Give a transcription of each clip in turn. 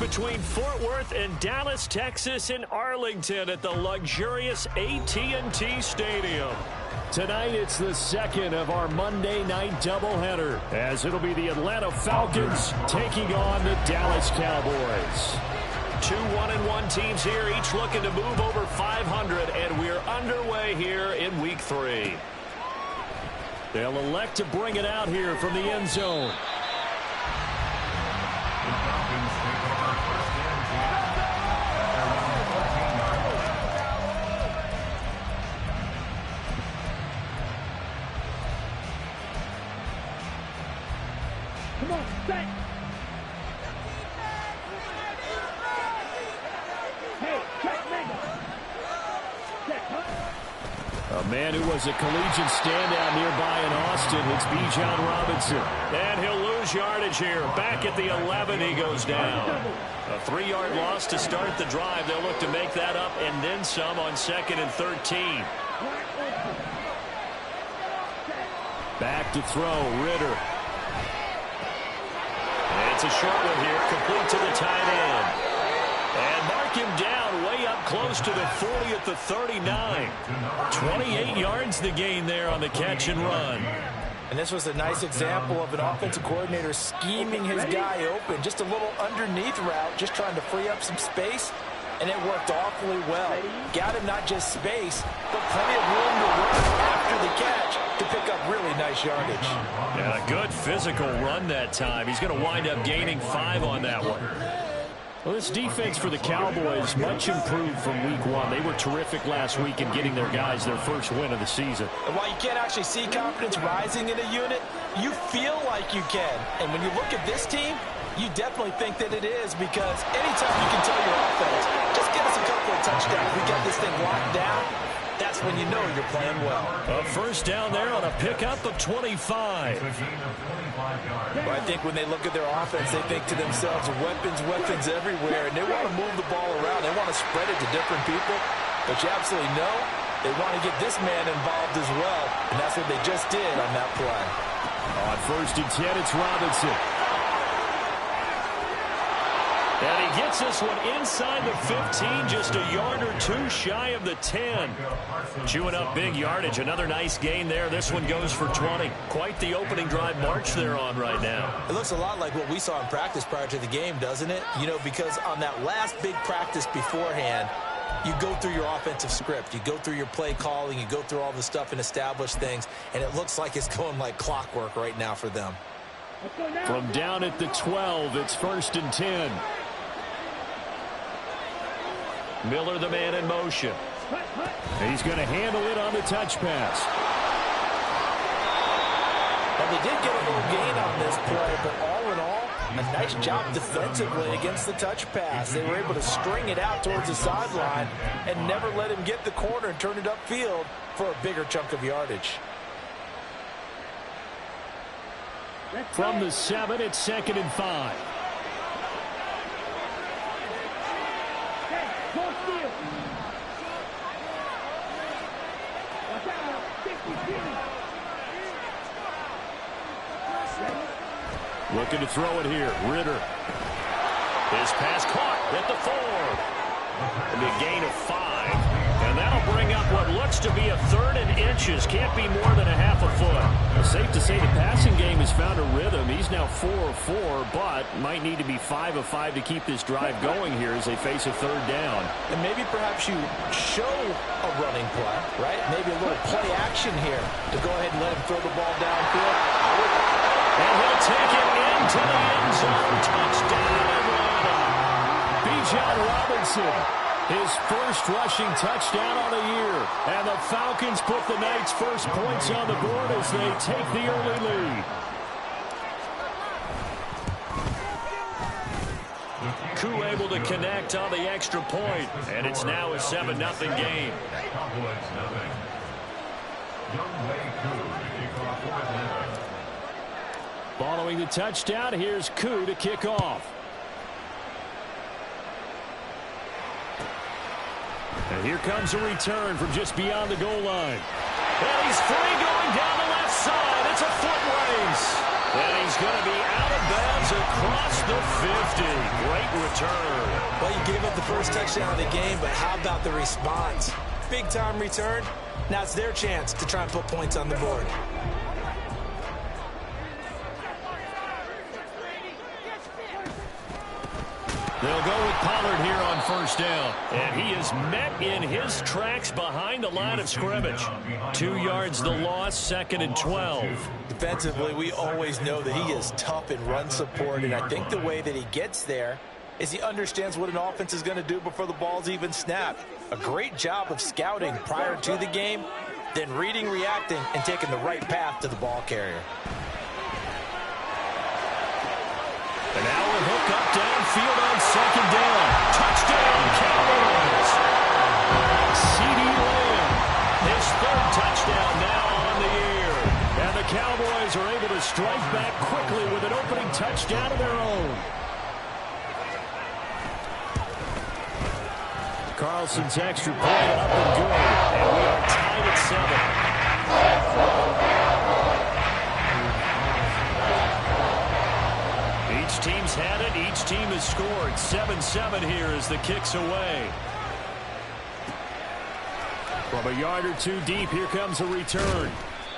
between Fort Worth and Dallas, Texas in Arlington at the luxurious AT&T Stadium. Tonight, it's the second of our Monday night doubleheader, as it'll be the Atlanta Falcons taking on the Dallas Cowboys. Two 1-1 teams here, each looking to move over 500, and we're underway here in Week 3. They'll elect to bring it out here from the end zone. Come on, set. Hey, check, nigga. A man who was a collegiate standout nearby in Austin, it's Bijan Robinson. And he'll lose yardage here. Back at the 11, he goes down. A 3-yard loss to start the drive. They'll look to make that up and then some on 2nd and 13. Back to throw, Ritter. It's a short one here, complete to the tight end. And mark him down way up close to the 40 at the 39. 28 yards the gain there on the catch and run. And this was a nice example of an offensive coordinator scheming his guy open. Just a little underneath route, just trying to free up some space. And it worked awfully well. Got him not just space, but plenty of room to run after the catch to pick up really nice yardage. And a good physical run that time. He's going to wind up gaining 5 on that one. Well, this defense for the Cowboys much improved from Week 1. They were terrific last week in getting their guys their first win of the season. And while you can't actually see confidence rising in a unit, you feel like you can. And when you look at this team, you definitely think that it is, because anytime you can tell your offense, just get us a couple of touchdowns, we got this thing locked down, that's when you know you're playing well. A first down there on a pickup of 25. Well, I think when they look at their offense, they think to themselves, weapons everywhere, and they want to move the ball around. They want to spread it to different people, but you absolutely know they want to get this man involved as well, and that's what they just did on that play. On 1st and 10, it's Robinson. And he gets this one inside the 15, just a yard or two shy of the 10. Chewing up big yardage, another nice gain there. This one goes for 20. Quite the opening drive march they're on right now. It looks a lot like what we saw in practice prior to the game, doesn't it? You know, because on that last big practice beforehand, you go through your offensive script. You go through your play calling. You go through all the stuff and establish things. And it looks like it's going like clockwork right now for them. From down at the 12, it's 1st and 10. Miller, the man in motion. He's going to handle it on the touch pass. And they did get a little gain on this play, but all in all, a nice job defensively against the touch pass. They were able to string it out towards the sideline and never let him get the corner and turn it upfield for a bigger chunk of yardage. From the 7, it's 2nd and 5. Looking to throw it here. Ritter. His pass caught at the 4. And a gain of 5. And that'll bring up what looks to be a 3rd and inches. Can't be more than a half a foot. Well, safe to say the passing game has found a rhythm. He's now 4 of 4, but might need to be 5 of 5 to keep this drive going here as they face a 3rd down. And maybe perhaps you show a running play, right? Maybe a little play action here to go ahead and let him throw the ball downfield. And he'll take it into the end zone. Touchdown, Atlanta. Bijan Robinson, his first rushing touchdown on the year. And the Falcons put the night's first points on the board as they take the early lead. Koo able to connect on the extra point. And it's now a 7-0 game. Following the touchdown, here's Koo to kick off. And here comes a return from just beyond the goal line. And he's free going down the left side. It's a foot race. And he's going to be out of bounds across the 50. Great return. Well, you gave up the first touchdown of the game, but how about the response? Big-time return. Now it's their chance to try and put points on the board. They'll go with Pollard here on first down. And he is met in his tracks behind the line of scrimmage. 2 yards the loss, 2nd and 12. Defensively, we always know that he is tough in run support, and I think the way that he gets there is he understands what an offense is going to do before the ball's even snapped. A great job of scouting prior to the game, then reading, reacting, and taking the right path to the ball carrier. And now a hook up downfield on 2nd down. Touchdown, Cowboys. CeeDee Lamb, his 3rd touchdown now on the year. And the Cowboys are able to strike back quickly with an opening touchdown of their own. Carlson's extra point up and good. And we are tied at 7. Each team's had it. Each team has scored. 7-7 here as the kick's away. From a yard or two deep, here comes a return.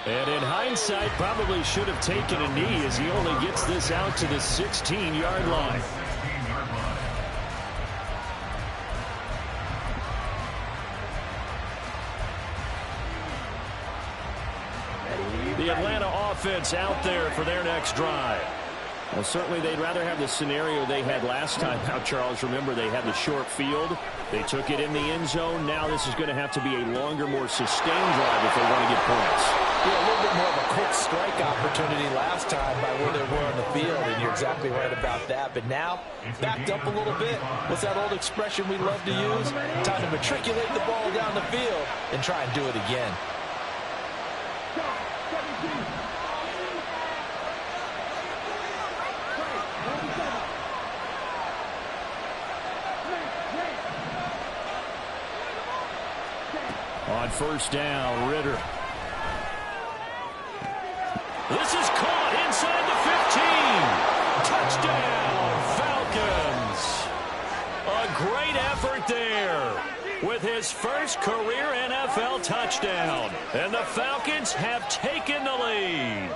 And in hindsight, probably should have taken a knee as he only gets this out to the 16-yard line. The Atlanta offense out there for their next drive. Well, certainly they'd rather have the scenario they had last time out, Charles. Remember, they had the short field. They took it in the end zone. Now this is going to have to be a longer, more sustained drive if they want to get points. Yeah, a little bit more of a quick strike opportunity last time by where they were on the field, and you're exactly right about that. But now, backed up a little bit. What's that old expression we love to use? Time to matriculate the ball down the field and try and do it again. On first down, Ritter. This is caught inside the 15. Touchdown, Falcons. A great effort there with his first career NFL touchdown. And the Falcons have taken the lead.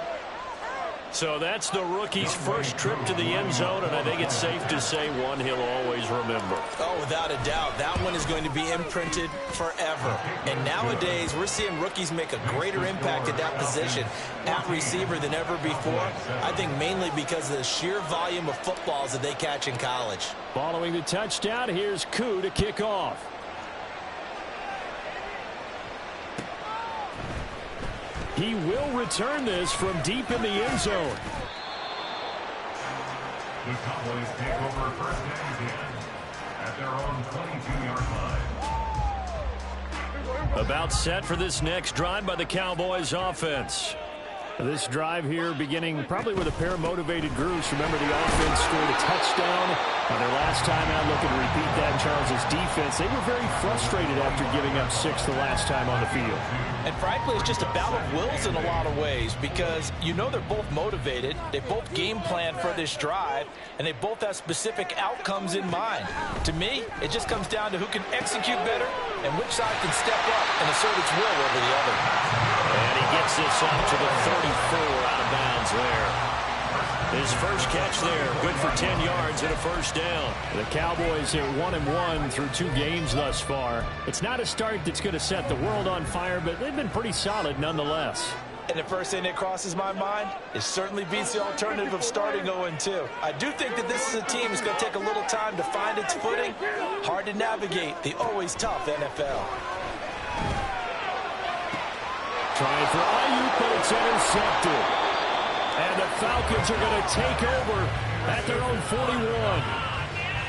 So that's the rookie's first trip to the end zone, and I think it's safe to say one he'll always remember. Oh, without a doubt. That one is going to be imprinted forever. And nowadays, we're seeing rookies make a greater impact at that position at receiver than ever before. I think mainly because of the sheer volume of footballs that they catch in college. Following the touchdown, here's Koo to kick off. He will return this from deep in the end zone. The Cowboys take over first and 10 at their own 22-yard line. About set for this next drive by the Cowboys offense. This drive here beginning probably with a pair of motivated groups. Remember, the offense scored a touchdown on their last time out. Looking to repeat that. Charles's defense, they were very frustrated after giving up 6 the last time on the field. And frankly, it's just a battle of wills in a lot of ways because you know they're both motivated. They both game plan for this drive, and they both have specific outcomes in mind. To me, it just comes down to who can execute better and which side can step up and assert its will over the other. And he gets this up to the 34, out of bounds there. His first catch there, good for 10 yards and a first down. The Cowboys are 1-1 through 2 games thus far. It's not a start that's going to set the world on fire, but they've been pretty solid nonetheless. And the first thing that crosses my mind is certainly beats the alternative of starting 0-2. I do think that this is a team that's going to take a little time to find its footing. Hard to navigate the always tough NFL. Trying for Ayuk, but it's intercepted. And the Falcons are going to take over at their own 41.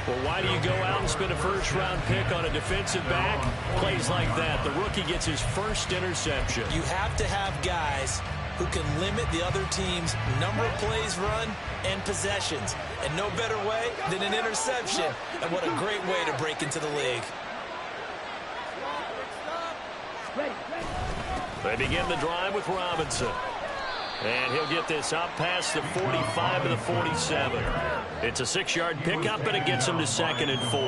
Well, why do you go out and spend a first-round pick on a defensive back? Plays like that. The rookie gets his first interception. You have to have guys who can limit the other team's number of plays run and possessions. And no better way than an interception. And what a great way to break into the league. They begin the drive with Robinson. And he'll get this up past the 45 to the 47. It's a 6-yard pickup, and it gets him to 2nd and 4.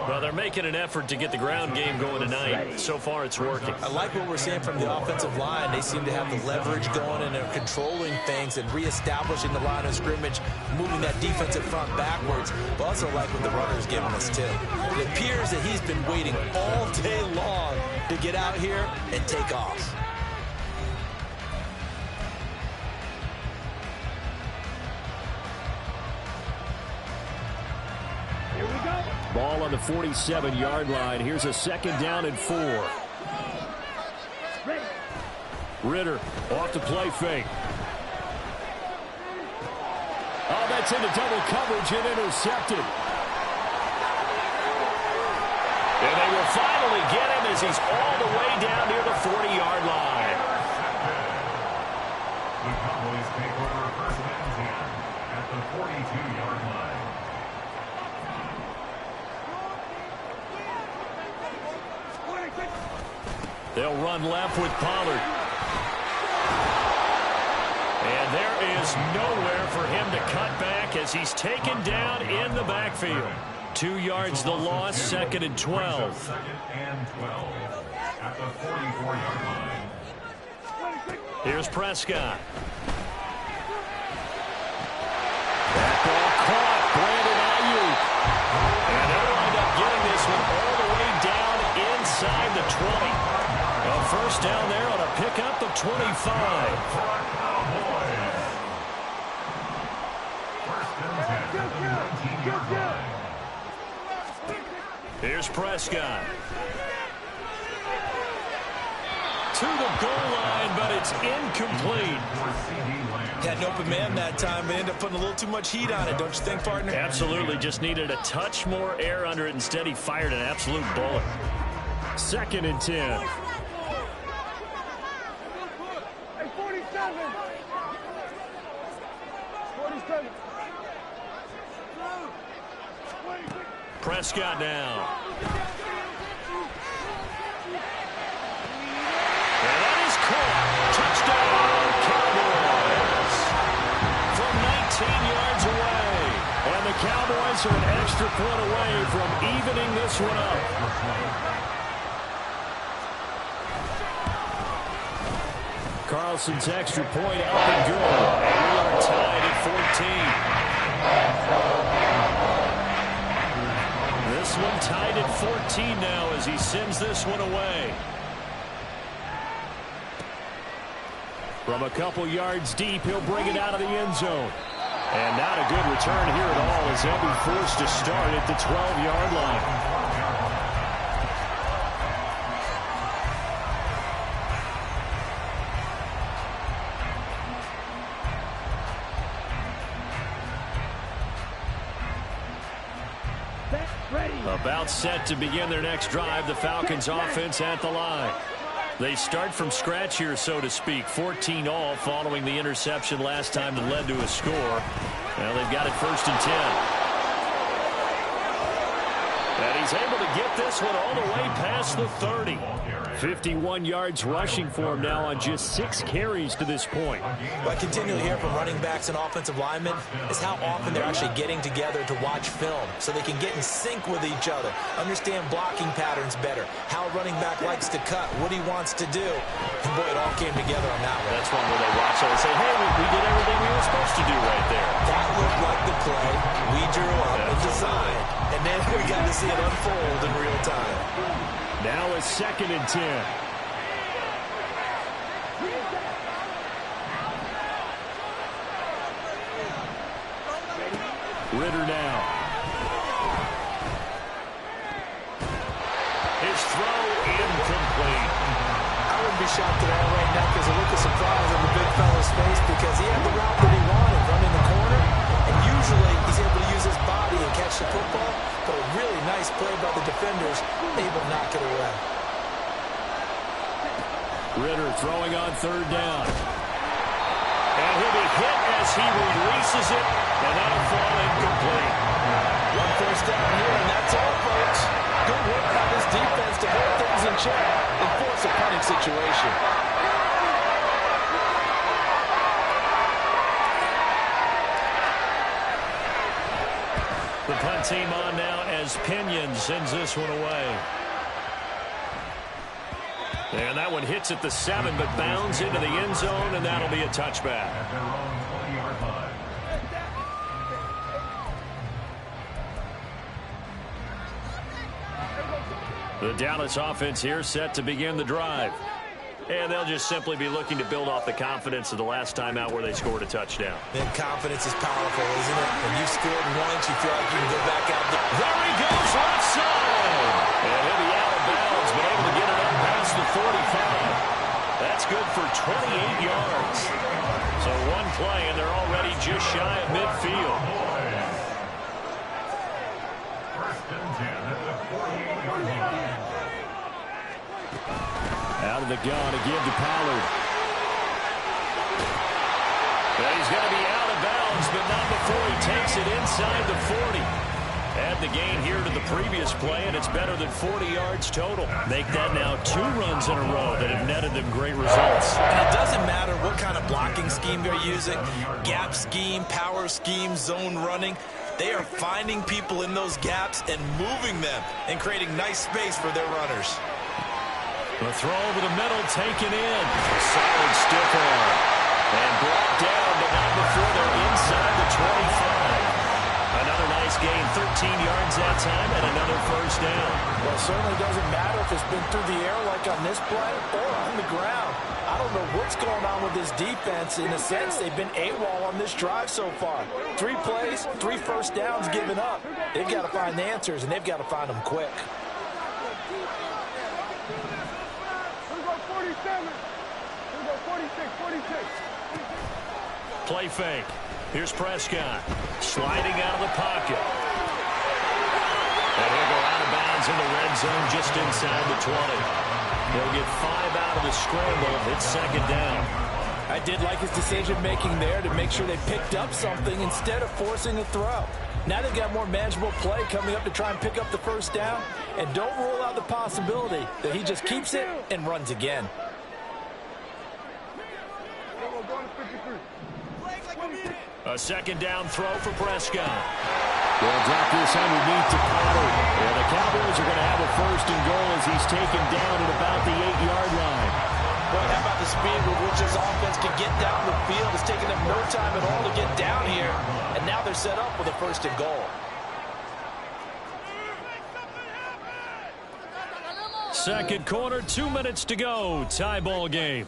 Well, they're making an effort to get the ground game going tonight. So far, it's working. I like what we're seeing from the offensive line. They seem to have the leverage going, and they're controlling things and reestablishing the line of scrimmage, moving that defensive front backwards. But also like what the runner's giving us, too. It appears that he's been waiting all day long to get out here and take off. Ball on the 47-yard line. Here's a 2nd down and 4. Ritter off the play fake. Oh, that's into double coverage and intercepted. And they will finally get him as he's all the way down near the 40-yard line. The Cowboys take over 1st and 10 at the 42-yard line. They'll run left with Pollard. And there is nowhere for him to cut back as he's taken down in the backfield. 2 yards the loss, 2nd and 12. 2nd and 12 at the 44-yard line. Here's Prescott. That ball caught. Brandon Ayuk. And they'll wind up getting this one all the way down inside the 20. A 1st down there on a pickup of 25. Here's Prescott. To the goal line, but it's incomplete. Had an open man that time, but ended up putting a little too much heat on it, don't you think, partner? Absolutely. Just needed a touch more air under it. Instead, he fired an absolute bullet. 2nd and 10. Prescott now. And that is caught. Touchdown, Cowboys. From 19 yards away. And the Cowboys are an extra point away from evening this one up. Carlson's extra point up and good. And we are tied at 14. This one tied at 14 now as he sends this one away. From a couple yards deep, he'll bring it out of the end zone. And not a good return here at all as they'll be forced to start at the 12-yard line. About set to begin their next drive, the Falcons offense at the line. They start from scratch here, so to speak. 14 all following the interception last time that led to a score. Well, they've got it 1st and 10. And he's able to get this one all the way past the 30. 51 yards rushing for him now on just 6 carries to this point. What I continually hear from running backs and offensive linemen is how often they're actually getting together to watch film so they can get in sync with each other, understand blocking patterns better, how a running back likes to cut, what he wants to do. And boy, it all came together on that one. That's one where they watch it and say, hey, we did everything we were supposed to do right there. That looked like the play we drew up and designed. And then we got to see it unfold in real time. Now it's 2nd and 10. Ritter now. His throw incomplete. I wouldn't be shocked at all right now because a look of surprise on the big fella's face because he had the route that he wanted, running the corner, and usually he's able to use his body and catch the football, but a really nice play by the defenders, able to knock it away. Ritter throwing on 3rd down. And he'll be hit as he releases it, and that'll fall incomplete. 1 first down here, and that's all, folks. Good work by this defense to hold things in check and force a punting situation. Bryce Pinion sends this one away. And that one hits at the 7, but bounds into the end zone, and that'll be a touchback. At their own 20-yard line. The Dallas offense here set to begin the drive. And they'll just simply be looking to build off the confidence of the last time out where they scored a touchdown. Then confidence is powerful, isn't it? When you've scored once, you feel like you can go back out there. There he goes, left side. And he'll be out of bounds, but able to get it up past the 45. That's good for 28 yards. So one play, and they're already just shy of midfield. First and 10 at the 48-yard line. Out of the gun to give to Pollard. But he's going to be out of bounds, but not before he takes it inside the 40. Add the gain here to the previous play, and it's better than 40 yards total. Make that now 2 runs in a row that have netted them great results. And it doesn't matter what kind of blocking scheme they're using, gap scheme, power scheme, zone running. They are finding people in those gaps and moving them and creating nice space for their runners. The throw over the middle taken in. A solid stiff arm. And brought down, but not before they're inside the 25. Another nice gain, 13 yards that time, and another first down. Well, it certainly doesn't matter if it's been through the air like on this play or on the ground. I don't know what's going on with this defense. In a sense, they've been AWOL on this drive so far. 3 plays, 3 first downs given up. They've got to find the answers, and they've got to find them quick. Play fake. Here's Prescott. Sliding out of the pocket. And he'll go out of bounds in the red zone just inside the 20. He'll get 5 out of the scramble. It's second down. I did like his decision-making there to make sure they picked up something instead of forcing a throw. Now they've got more manageable play coming up to try and pick up the first down. And don't rule out the possibility that he just keeps it and runs again. A second down throw for Prescott. They'll drop this underneath to Pollard. And the Cowboys are going to have a first and goal as he's taken down at about the 8-yard line. Boy, how about the speed with which this offense can get down the field? It's taken them no time at all to get down here. And now they're set up with a first and goal. Second quarter, 2 minutes to go. Tie ball game.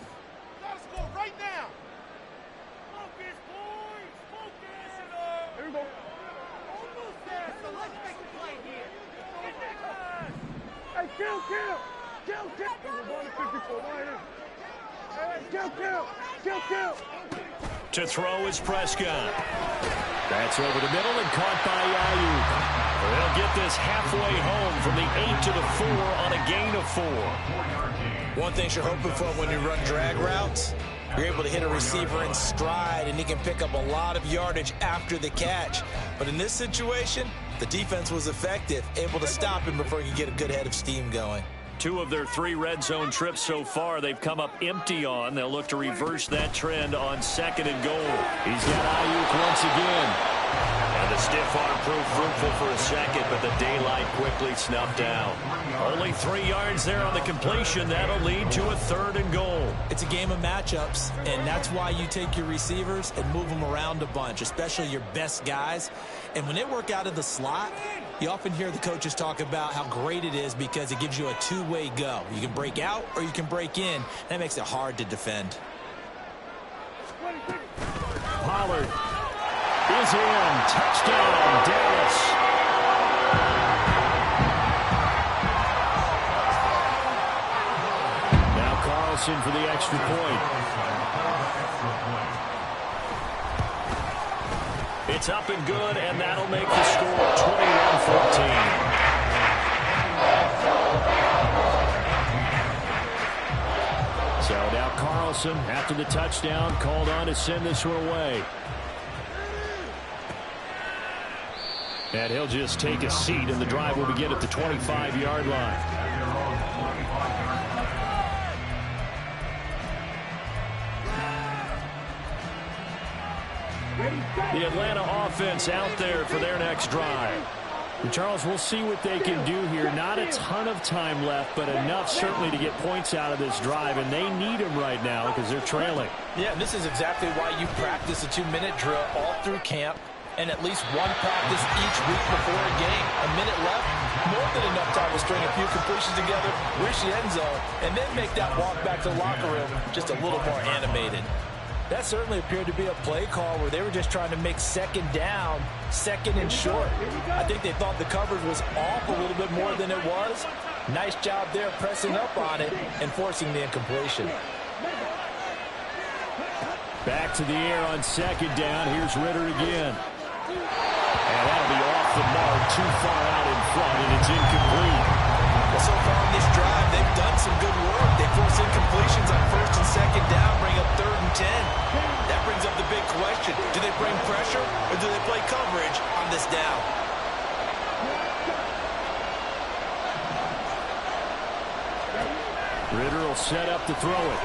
To throw is Prescott. That's over the middle and caught by Ayuk. They'll get this halfway home from the 8 to the 4 on a gain of 4. One thing you're hoping for when you run drag routes, you're able to hit a receiver in stride and he can pick up a lot of yardage after the catch. But in this situation, the defense was effective, able to stop him before he could get a good head of steam going. 2 of their 3 red zone trips so far, they've come up empty on. They'll look to reverse that trend on second and goal. He's got Ayuk once again. And the stiff arm proved fruitful for a second, but the daylight quickly snuffed out. Only 3 yards there on the completion. That'll lead to a third and goal. It's a game of matchups, and that's why you take your receivers and move them around a bunch, especially your best guys. And when they work out of the slot, you often hear the coaches talk about how great it is because it gives you a 2-way go. You can break out or you can break in. That makes it hard to defend. Pollard is in. Touchdown, Dallas. Now Carlson for the extra point. It's up and good, and that'll make the score 21-14. So now Carlson, after the touchdown, called on to send this one away. And he'll just take a seat, and the drive will begin at the 25-yard line. The Atlanta offense out there for their next drive. And Charles, we'll see what they can do here. Not a ton of time left, but enough certainly to get points out of this drive, and they need them right now because they're trailing. Yeah, and this is exactly why you practice a 2-minute drill all through camp and at least one practice each week before a game. A minute left, more than enough time to string a few completions together, reach the end zone, and then make that walk back to the locker room just a little more animated. That certainly appeared to be a play call where they were just trying to make second down, second and short. I think they thought the coverage was off a little bit more than it was. Nice job there pressing up on it and forcing the incompletion. Back to the air on second down. Here's Ritter again. And that'll be off the mark, too far out in front, and it's incomplete. Well, so far on this drive, they've done some good work. They force incompletions on first and second down, bring up 3rd and 10. That brings up the big question. Do they bring pressure or do they play coverage on this down? Ritter will set up to throw it.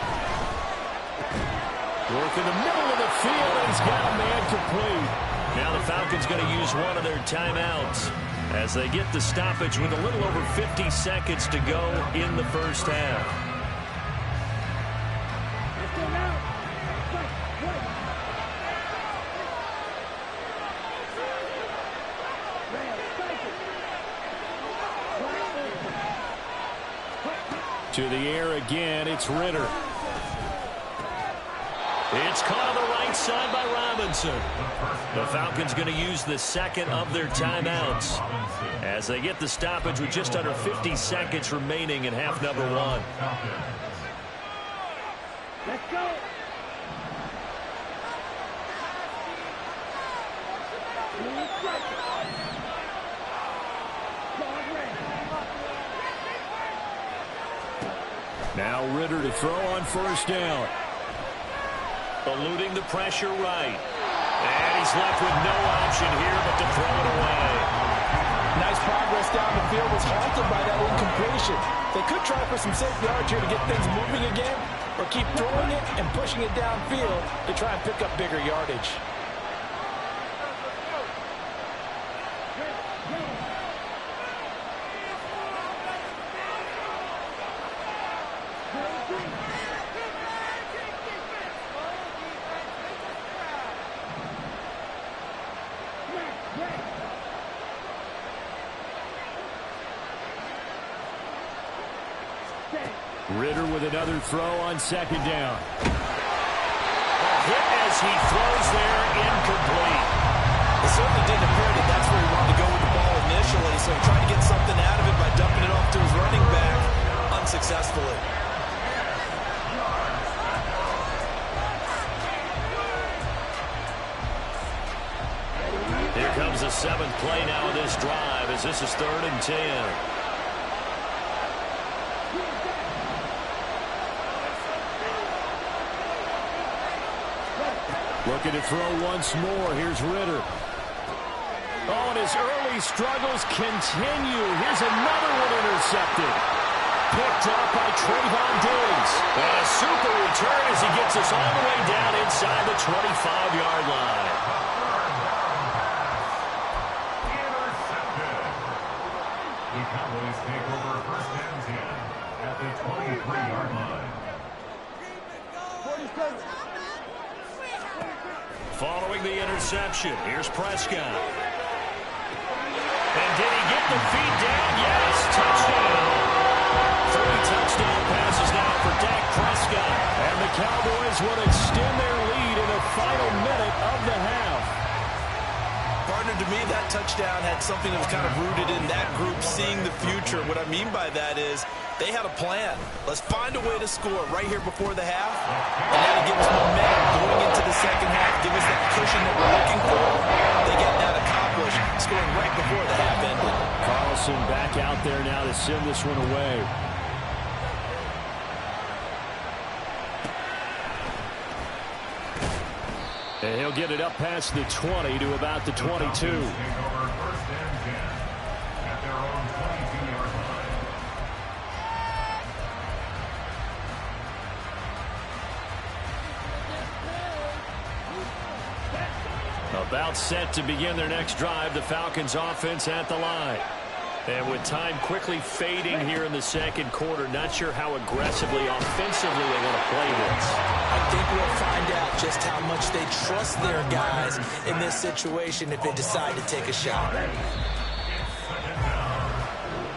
Work in the middle of the field, and he's got a man complete. Now the Falcons going to use one of their timeouts as they get the stoppage with a little over 50 seconds to go in the first half. To the air again, it's Ritter. It's caught on the right side by Robinson. The Falcons going to use the second of their timeouts as they get the stoppage with just under 50 seconds remaining in half number one. Let's go. Now Ritter to throw on first down. Eluding the pressure right. And he's left with no option here but to throw it away. Nice progress down the field, was halted by that incompletion. They could try for some safe yards here to get things moving again, or keep throwing it and pushing it downfield to try and pick up bigger yardage. Ritter with another throw on second down. A hit as he throws there, incomplete. It certainly didn't appear that that's where he wanted to go with the ball initially, so trying to get something out of it by dumping it off to his running back unsuccessfully. Here comes the 7th play now of this drive as this is 3rd and 10. Looking to throw once more. Here's Ritter. Oh, and his early struggles continue. Here's another one intercepted. Picked up by Trayvon Diggs. And a super return as he gets us all the way down inside the 25-yard line. Intercepted. The Cowboys take over 1st and 10 at the 23-yard line. Following the interception, here's Prescott. And did he get the feet down? Yes, touchdown. 3 touchdown passes now for Dak Prescott. And the Cowboys will extend their lead in the final minute of the half. Partner, to me, that touchdown had something that was kind of rooted in that group seeing the future. What I mean by that is they had a plan. Let's find a way to score right here before the half. And that'll give us momentum going into the second half. Give us that cushion that we're looking for. They get that accomplished, scoring right before the half ended. Carlson back out there now to send this one away. And he'll get it up past the 20 to about the 22. Take over 1st and 10 at their own 22-yard line. A About set to begin their next drive, the Falcons offense at the line. And with time quickly fading here in the second quarter, not sure how aggressively, offensively they want to play this. I think we'll find out just how much they trust their guys in this situation if they decide to take a shot.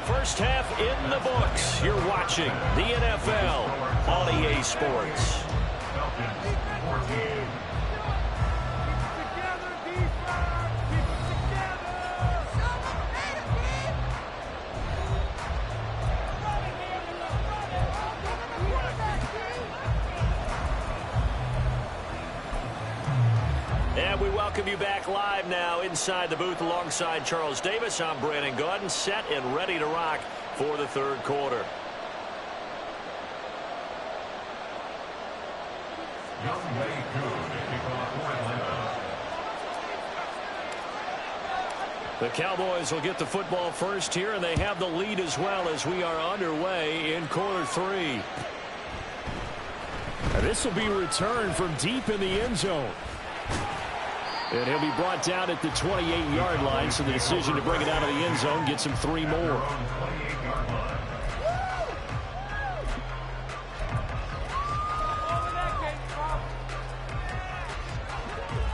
First half in the books. You're watching the NFL on EA Sports. And we welcome you back live now inside the booth alongside Charles Davis. I'm Brandon Gaudin, set and ready to rock for the third quarter. The Cowboys will get the football first here, and they have the lead as well as we are underway in quarter three. This will be returned from deep in the end zone. And he'll be brought down at the 28-yard line, so the decision to bring it out of the end zone gets him 3 more.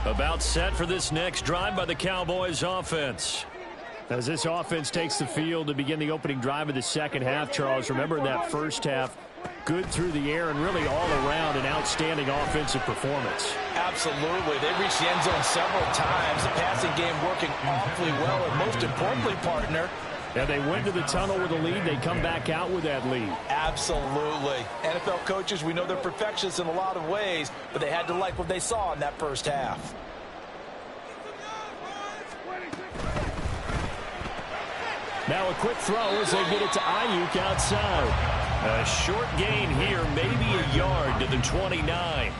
About set for this next drive by the Cowboys offense. As this offense takes the field to begin the opening drive of the second half, Charles, remember in that first half, good through the air and really all around an outstanding offensive performance. Absolutely. They reached the end zone several times. The passing game working awfully well, and most importantly, partner, and they went to the tunnel with a lead. They come back out with that lead. Absolutely. NFL coaches, we know they're perfectionists in a lot of ways, but they had to like what they saw in that first half. Now a quick throw as they get it to Ayuk outside. A short gain here, maybe a yard to the 29.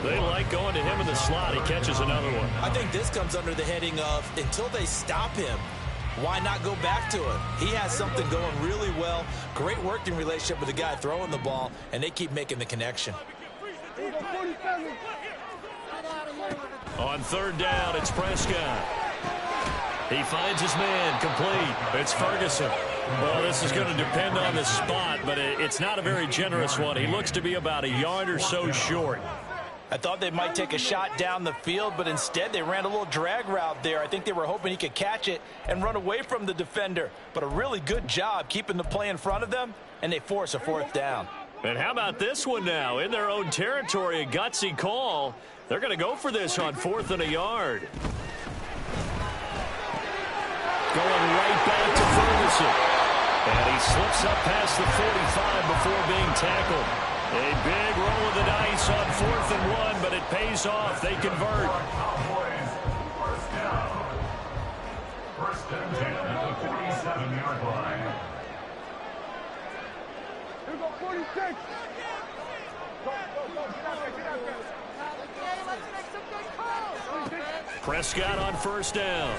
They like going to him in the slot. He catches another one. I think this comes under the heading of until they stop him, why not go back to him? He has something going really well. Great working relationship with the guy throwing the ball, and they keep making the connection. On third down, it's Prescott. He finds his man, complete. It's Ferguson. Well, this is going to depend on the spot, but it's not a very generous one. He looks to be about a yard or so short. I thought they might take a shot down the field, but instead they ran a little drag route there. I think they were hoping he could catch it and run away from the defender. But a really good job keeping the play in front of them, and they force a fourth down. And how about this one now? In their own territory, a gutsy call. They're going to go for this on 4th and a yard. Going right back to Ferguson. And he slips up past the 45 before being tackled. A big roll of the dice on 4th and 1, but it pays off. They convert. First down. First and 10 at the 47-yard line. Here we go, 46. Prescott on first down.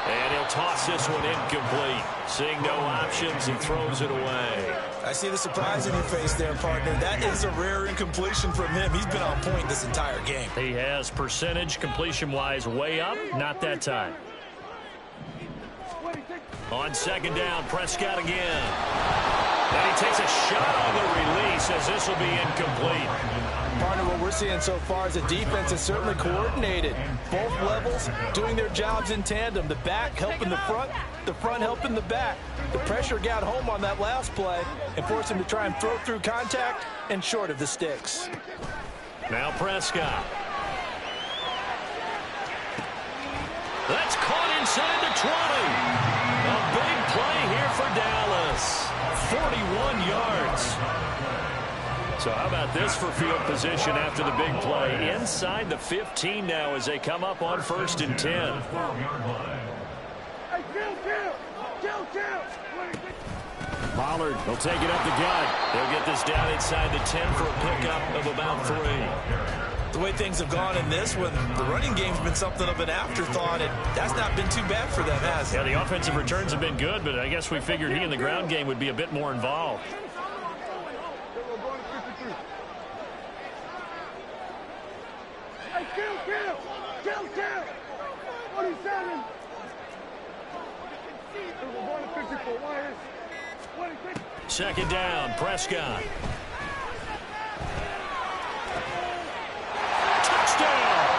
And he'll toss this one incomplete. Seeing no options, he throws it away. I see the surprise in your face there, partner. That is a rare incompletion from him. He's been on point this entire game. He has percentage completion-wise way up. Not that time. On second down, Prescott again. And he takes a shot on the release as this will be incomplete. Partner, what we're seeing so far is the defense is certainly coordinated. Both levels doing their jobs in tandem. The back helping the front helping the back. The pressure got home on that last play and forced him to try and throw through contact and short of the sticks. Now Prescott. That's caught inside the 20. A big play here for Dallas. 41 yards. So how about this for field position after the big play? Inside the 15 now as they come up on 1st and 10. Hey, kill. Pollard will take it up the gut. They'll get this down inside the 10 for a pickup of about 3. The way things have gone in this one, the running game's been something of an afterthought, and that's not been too bad for them, has it? Yeah, the offensive returns have been good, but I guess we figured he in the ground game would be a bit more involved. Kill. 47. We're going to 54 wires. 26. Second down, Prescott. Touchdown!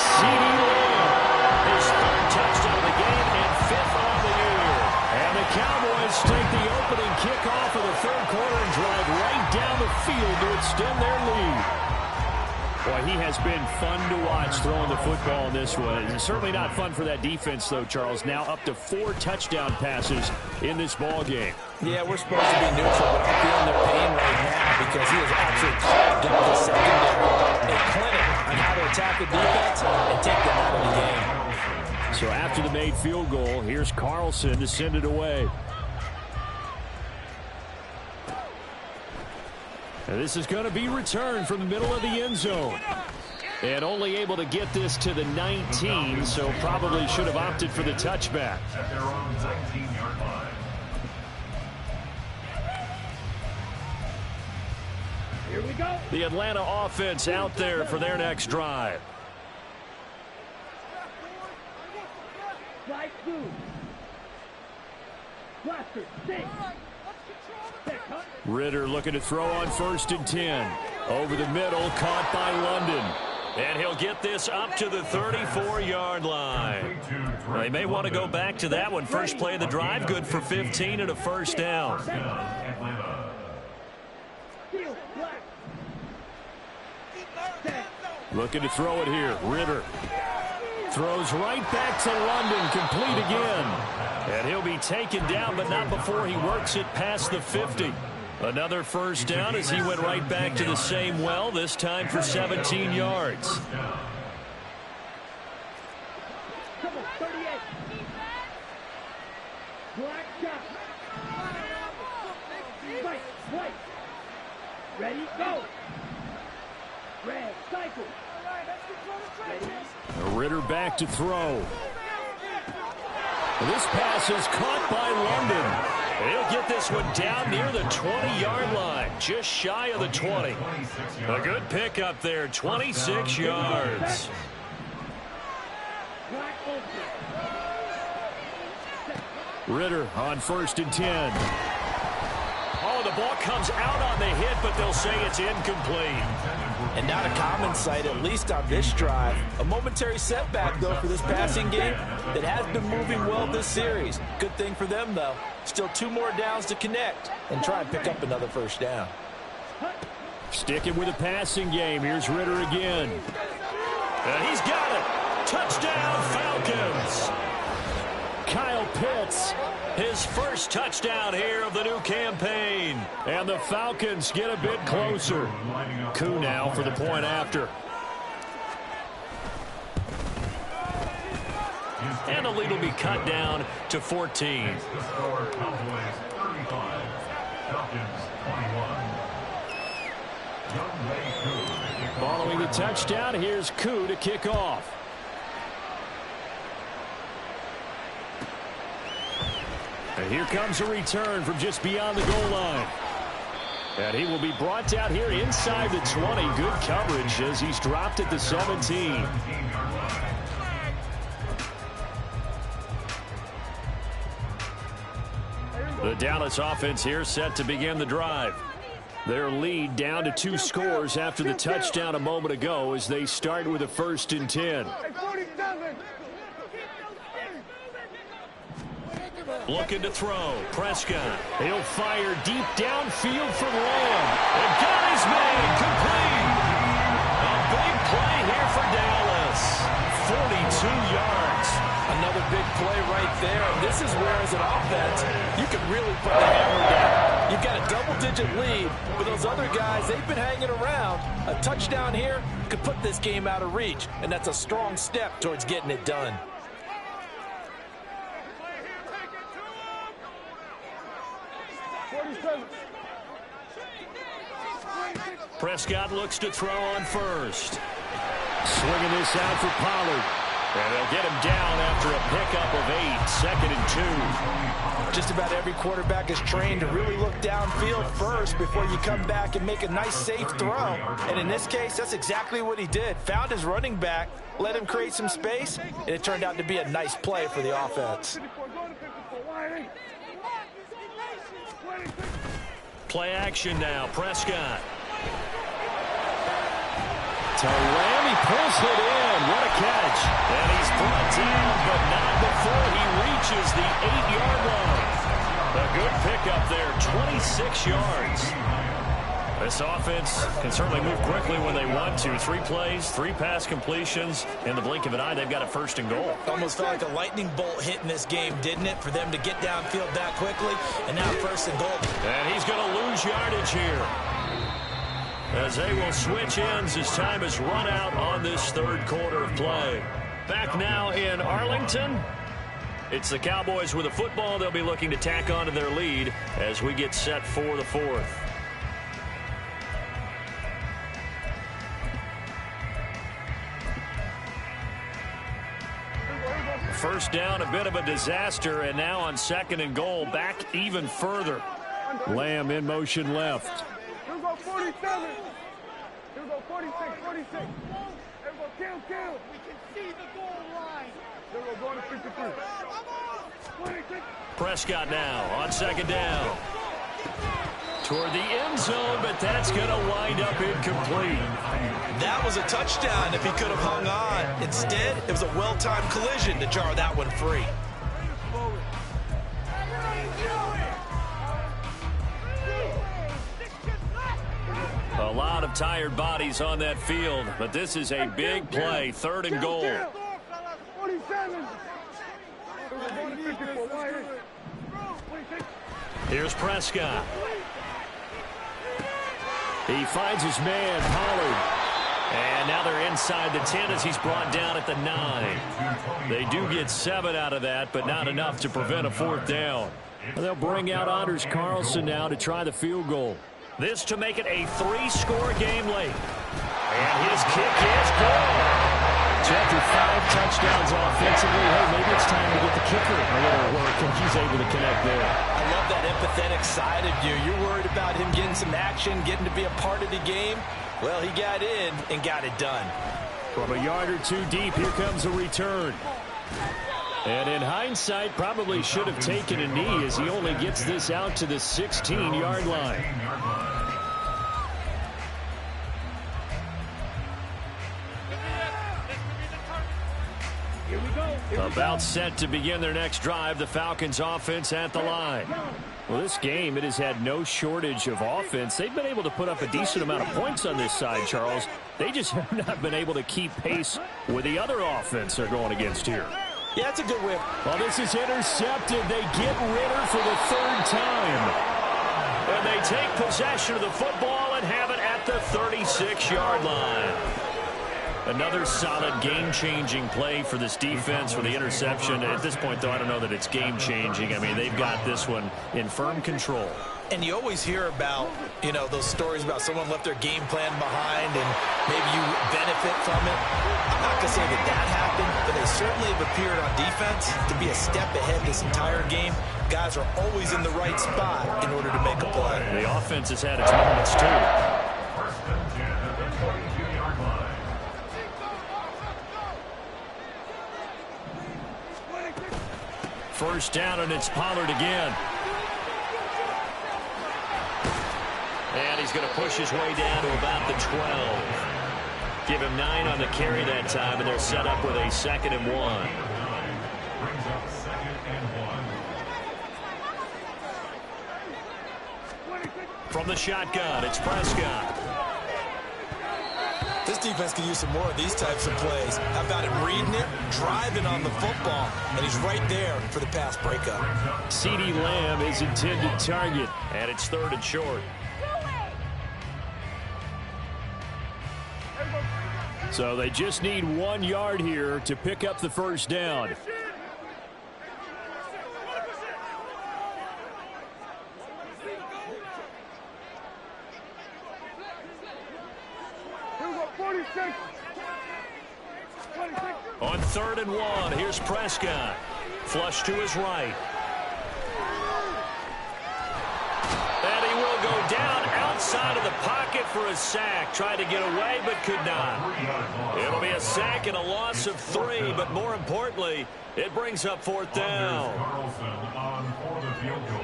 CeeDee Lamb, his third touchdown of the game and fifth on the year. And the Cowboys take the opening kickoff of the third quarter and drive right down the field to extend their lead. Boy, he has been fun to watch throwing the football in this one. It's certainly not fun for that defense, though, Charles. Now up to 4 touchdown passes in this ball game. Yeah, we're supposed to be neutral, but I'm feeling their pain right now because he has actually carved up the secondary a clinic on how to attack the defense and take them out of the game. So after the made field goal, here's Carlson to send it away. And this is going to be returned from the middle of the end zone. And only able to get this to the 19, so probably should have opted for the touchback. At their own 19-yard line. Here we go. The Atlanta offense out there for their next drive. Right through. Blaster, six. Ritter looking to throw on 1st and 10. Over the middle, caught by London. And he'll get this up to the 34-yard line. They may want to go back to that one. First play of the drive, good for 15 and a first down. Looking to throw it here. Ritter throws right back to London, complete again. And he'll be taken down, but not before he works it past the 50. Another first down as he went right back to the same well, this time for 17 yards. Come on, 38. Black shot. White. Ready, go. Red, cycle. Ready. Ritter back to throw. This pass is caught by London. He'll get this one down near the 20-yard line, just shy of the 20. A good pickup there, 26 yards. Ritter on 1st and 10. Oh, the ball comes out on the hit, but they'll say it's incomplete. And not a common sight, at least on this drive. A momentary setback, though, for this passing game that has been moving well this series. Good thing for them, though. Still 2 more downs to connect and try and pick up another first down. Sticking with the passing game. Here's Ritter again. And he's got it. Touchdown, Falcons. Kyle Pitts, his first touchdown here of the new campaign. And the Falcons get a bit closer. Koo now for the point after. And the lead will be cut down to 14. The score, Cowboys 35, Falcons 21. Following the touchdown, here's Koo to kick off. And here comes a return from just beyond the goal line. And he will be brought down here inside the 20. Good coverage as he's dropped at the 17. The Dallas offense here set to begin the drive. Their lead down to 2 scores after the touchdown a moment ago as they start with a 1st and 10. Looking to throw. Prescott. He'll fire deep downfield from Lamb. And got his man complete. A big play here for Dallas. 42 yards. Another big play right there. And this is where, as an offense, you can really put the hammer down. You've got a double-digit lead, but those other guys, they've been hanging around. A touchdown here could put this game out of reach, and that's a strong step towards getting it done. Prescott looks to throw on 1st. Swinging this out for Pollard. And they'll get him down after a pickup of 8, 2nd and 2. Just about every quarterback is trained to really look downfield first before you come back and make a nice, safe throw. And in this case, that's exactly what he did. Found his running back, let him create some space, and it turned out to be a nice play for the offense. Play action now. Prescott. To Lamb, he pulls it in. What a catch. And he's brought down, but not before he reaches the 8-yard line. A good pickup there, 26 yards. This offense can certainly move quickly when they want to. 3 plays, 3 pass completions. In the blink of an eye, they've got a 1st and goal. Almost felt like a lightning bolt hit in this game, didn't it? For them to get downfield that quickly, and now 1st and goal. And he's going to lose yardage here, as they will switch ends as time has run out on this 3rd quarter of play. Back now in Arlington. It's the Cowboys with a football. They'll be looking to tack on to their lead as we get set for the 4th. First down, a bit of a disaster, and now on 2nd and goal, back even further. Lamb in motion left. Here we go, 47. Here we go, 46, 46. Here we go, kill. We can see the goal line. Here we go, going to 53. 26. Prescott now on 2nd down. Toward the end zone, but that's going to wind up incomplete. That was a touchdown if he could have hung on. Instead, it was a well-timed collision to jar that one free. A lot of tired bodies on that field, but this is a big play. 3rd and goal. 47. Here's Prescott. He finds his man, Pollard. And now they're inside the 10 as he's brought down at the 9. They do get 7 out of that, but not enough to prevent a 4th down. They'll bring out Anders Carlson now to try the field goal. This to make it a 3-score game late. And his kick is good. So after 5 touchdowns offensively, hey, maybe it's time to get the kicker a little work, and he's able to connect there. I love that empathetic side of you. You're worried about him getting some action, getting to be a part of the game. Well, he got in and got it done. From a yard or 2 deep, here comes a return. And in hindsight, probably should have taken a knee as he only gets this out to the 16-yard line. About set to begin their next drive, the Falcons offense at the line. Well, this game, it has had no shortage of offense. They've been able to put up a decent amount of points on this side, Charles. They just have not been able to keep pace with the other offense they're going against here. Yeah, that's a good whip. Well, this is intercepted. They get Ritter for the 3rd time. And they take possession of the football and have it at the 36-yard line. Another solid game-changing play for this defense for the interception. At this point, though, I don't know that it's game-changing. I mean, they've got this one in firm control. And you always hear about, you know, those stories about someone left their game plan behind and maybe you benefit from it. I'm not going to say that happened, but they certainly have appeared on defense to be a step ahead this entire game. Guys are always in the right spot in order to make a play. The offense has had its moments, too. First and 10 at the 22-yard line. First down, and it's Pollard again. And he's going to push his way down to about the 12. Give him 9 on the carry that time, and they're set up with a 2nd and 1. Brings up 2nd and 1. From the shotgun, it's Prescott. This defense could use some more of these types of plays. How about him reading it, driving on the football, and he's right there for the pass breakup. CeeDee Lamb is intended target, and it's 3rd and short. So they just need 1 yard here to pick up the 1st down. On 3rd and 1. Here's Prescott. Flush to his right. And he will go down outside of the pocket for a sack. Tried to get away, but could not. It'll be a sack and a loss of 3, but more importantly, it brings up 4th down. Carlson on for the field goal.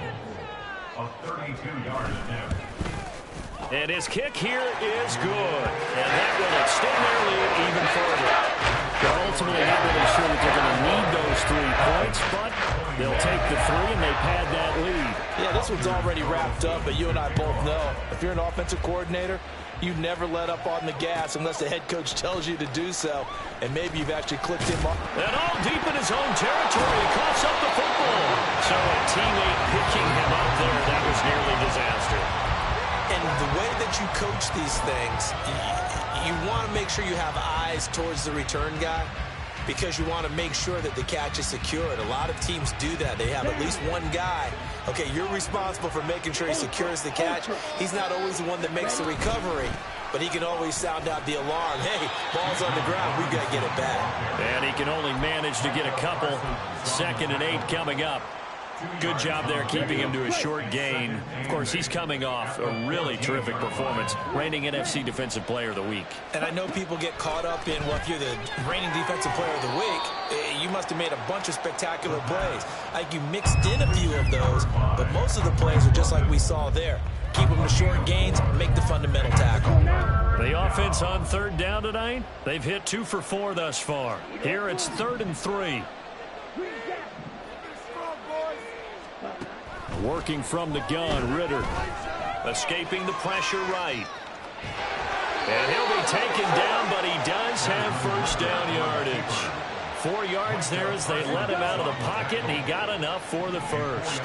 A 32-yard attempt. And his kick here is good. And that will extend their lead even further. They're ultimately not really sure that they're going to need those 3 points, but they'll take the 3 and they pad that lead. Yeah, this one's already wrapped up, but you and I both know if you're an offensive coordinator, you never let up on the gas unless the head coach tells you to do so, and maybe you've actually clicked him off. And all deep in his own territory, he coughs up the football. So a teammate picking him up there, that was nearly disaster. And the way that you coach these things, you want to make sure you have eyes towards the return guy because you want to make sure that the catch is secured. A lot of teams do that. They have at least one guy. Okay, you're responsible for making sure he secures the catch. He's not always the one that makes the recovery, but he can always sound out the alarm. Hey, ball's on the ground. We've got to get it back. And he can only manage to get a couple. 2nd and 8 coming up. Good job there keeping him to a short gain. Of course, he's coming off a really terrific performance, reigning NFC Defensive Player of the Week. And I know people get caught up in, well, if you're the reigning Defensive Player of the Week, you must have made a bunch of spectacular plays. Like you mixed in a few of those, but most of the plays are just like we saw there. Keep them to short gains, make the fundamental tackle. The offense on 3rd down tonight, they've hit 2 for 4 thus far. Here it's 3rd and 3. Working from the gun, Ritter. Escaping the pressure right. And he'll be taken down, but he does have 1st down yardage. 4 yards there as they let him out of the pocket, and he got enough for the 1st.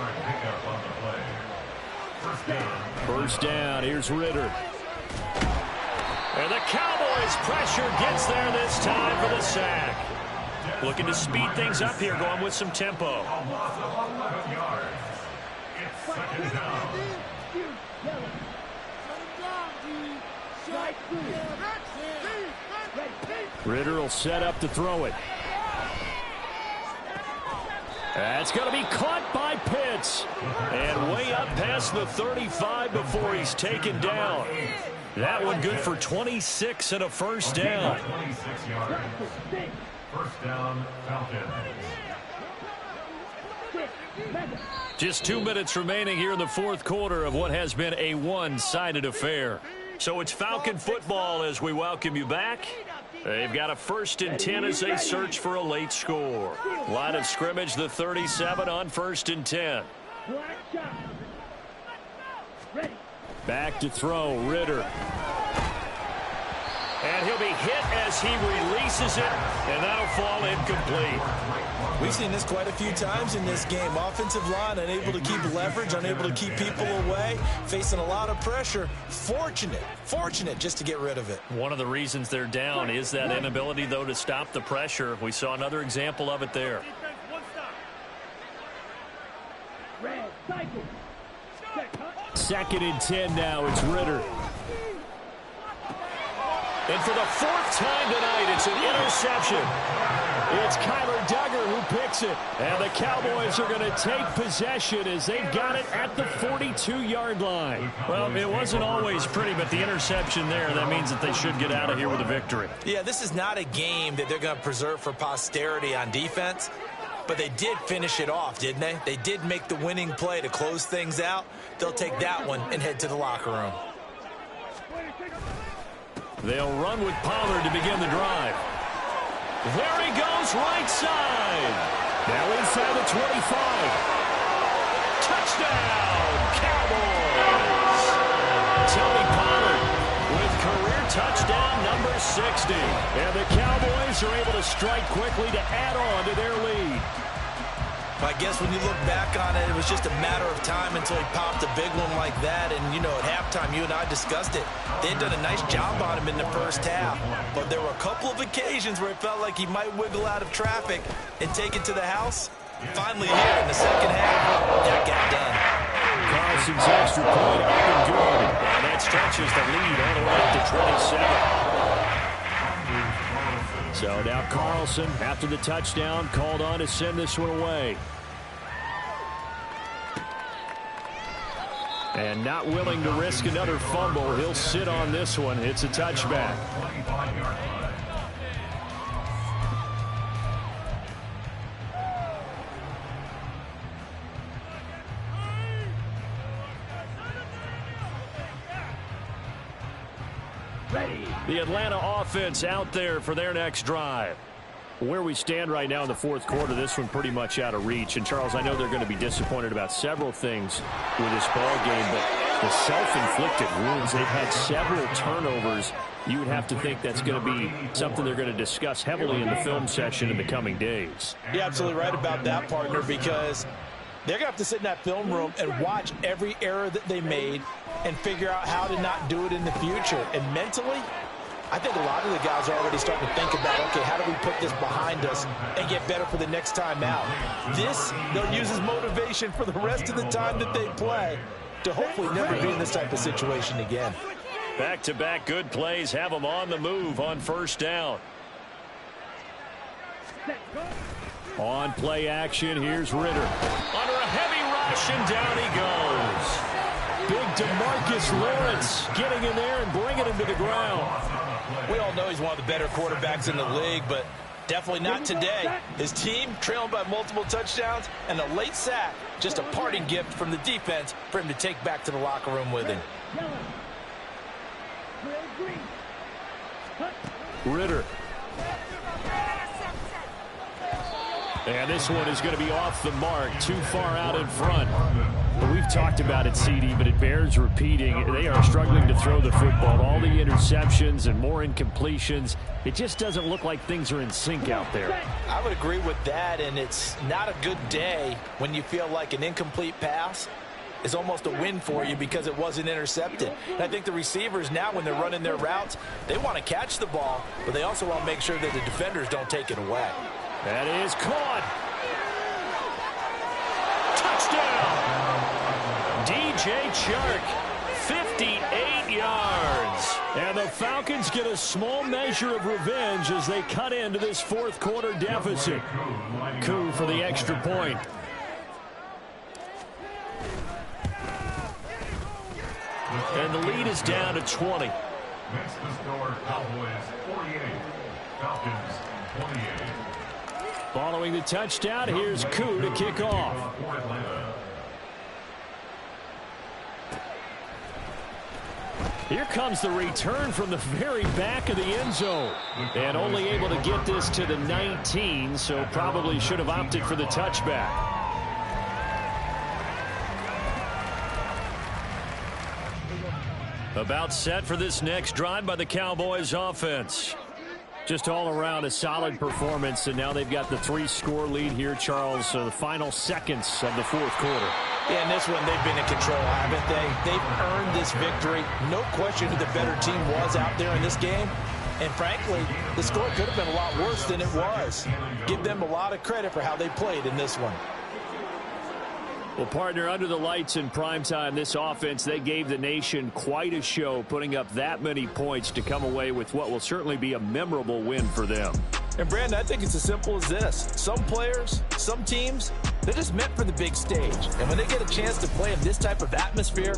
1st down, here's Ritter. And the Cowboys' pressure gets there this time for the sack. Looking to speed things up here, going with some tempo. Ritter will set up to throw it. That's going to be caught by Pitts. And way up past the 35 before he's taken down. That one good for 26 and a 1st down. 26 yards. 1st down, Falcons. Just 2 minutes remaining here in the 4th quarter of what has been a one-sided affair. So it's Falcon football as we welcome you back. They've got a 1st and 10 as they search for a late score. Line of scrimmage, the 37 on 1st and 10. Back to throw, Ritter. And he'll be hit as he releases it, and that'll fall incomplete. We've seen this quite a few times in this game. Offensive line unable to keep leverage, unable to keep people away, facing a lot of pressure. Fortunate just to get rid of it. One of the reasons they're down is that inability, though, to stop the pressure. We saw another example of it there. Second and 10 now, it's Ritter. And for the 4th time tonight, it's an interception. It's Kyler Duggar who picks it. And the Cowboys are going to take possession as they've got it at the 42-yard line. Well, it wasn't always pretty, but the interception there, that means that they should get out of here with a victory. Yeah, this is not a game that they're going to preserve for posterity on defense, but they did finish it off, didn't they? They did make the winning play to close things out. They'll take that one and head to the locker room. They'll run with Pollard to begin the drive. There he goes, right side. Now inside the 25. Touchdown, Cowboys. Tony Pollard with career touchdown number 60. And the Cowboys are able to strike quickly to add on to their lead. I guess when you look back on it, it was just a matter of time until he popped a big one like that. And, you know, at halftime, you and I discussed it. They had done a nice job on him in the first half. But there were a couple of occasions where it felt like he might wiggle out of traffic and take it to the house. Finally here in the second half, that got done. Carlson's extra point up and good. And that stretches the lead all the way up to 27. So now Carlson, after the touchdown, called on to send this one away. And not willing to risk another fumble. He'll sit on this one. It's a touchback. The Atlanta offense out there for their next drive. Where we stand right now in the fourth quarter, this one pretty much out of reach. And, Charles, I know they're going to be disappointed about several things with this ball game, but the self-inflicted wounds, they've had several turnovers. You would have to think that's going to be something they're going to discuss heavily in the film session in the coming days. You're absolutely right about that, partner, because they're going to have to sit in that film room and watch every error that they made and figure out how to not do it in the future. And mentally, I think a lot of the guys are already starting to think about, okay, how do we put this behind us and get better for the next time out? This, they'll use as motivation for the rest of the time that they play to hopefully never be in this type of situation again. Back-to-back good plays have them on the move on first down. On play action, here's Ritter. Under a heavy rush, and down he goes. Big DeMarcus Lawrence getting in there and bringing him to the ground. We all know he's one of the better quarterbacks in the league, but definitely not today. His team trailing by multiple touchdowns and a late sack, just a parting gift from the defense for him to take back to the locker room with him. Ritter. And this one is going to be off the mark, too far out in front. We've talked about it, CD, but it bears repeating. They are struggling to throw the football. All the interceptions and more incompletions. It just doesn't look like things are in sync out there. I would agree with that, and it's not a good day when you feel like an incomplete pass is almost a win for you because it wasn't intercepted. And I think the receivers now, when they're running their routes, they want to catch the ball, but they also want to make sure that the defenders don't take it away. That is caught. Touchdown. DJ Chark, 58 yards. And the Falcons get a small measure of revenge as they cut into this fourth quarter deficit. Coup for the extra point. And the lead is down to 20. Next to score, Cowboys 48, Falcons 28. Following the touchdown, here's Coup to kick off. Here comes the return from the very back of the end zone. And only able to get this to the 19, so probably should have opted for the touchback. About set for this next drive by the Cowboys offense. Just all around a solid performance, and now they've got the 3-score lead here, Charles, the final seconds of the fourth quarter. Yeah, in this one, they've been in control, haven't they? They've earned this victory. No question who the better team was out there in this game. And frankly, the score could have been a lot worse than it was. Give them a lot of credit for how they played in this one. Well, partner, under the lights in primetime, this offense, they gave the nation quite a show, putting up that many points to come away with what will certainly be a memorable win for them. And, Brandon, I think it's as simple as this. Some players, some teams, they're just meant for the big stage. And when they get a chance to play in this type of atmosphere,